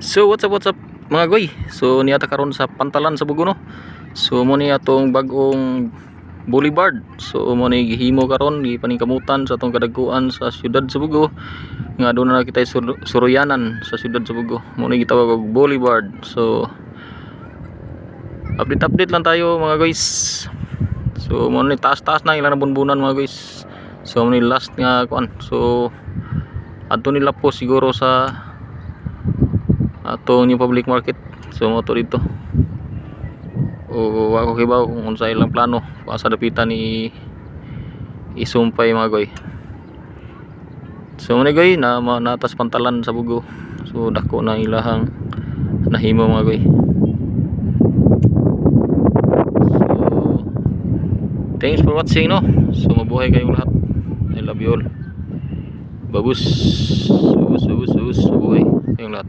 So what's up mga goy. So niata karon sa Pantalan sa Bugo no. So mo ni atong bag-ong boulevard. So mo ni gihimo karon gipaningkamutan sa atong kadagkuan sa siyudad sa Bugo. Nga doon na kita suroyanan sa siyudad sa Bugo. Mo ni gitawag og boulevard. So update lang tayo mga guys. So mo ni taas-taas na ilang bunbunan mga guys. So mo ni last nga kuan. So adto nila po siguro sa atong new public market. So mo to dito. O ako kibaw kung unsa ilang plano sa dapitan ni isumpay mga goy. So mga goy na natas Pantalan sa Bugo. So dako na ilahang nahimo mga goy. So thanks for watching no. So mabuhay kayong lahat. I love you all. Babus. Mabuhay kayong lahat.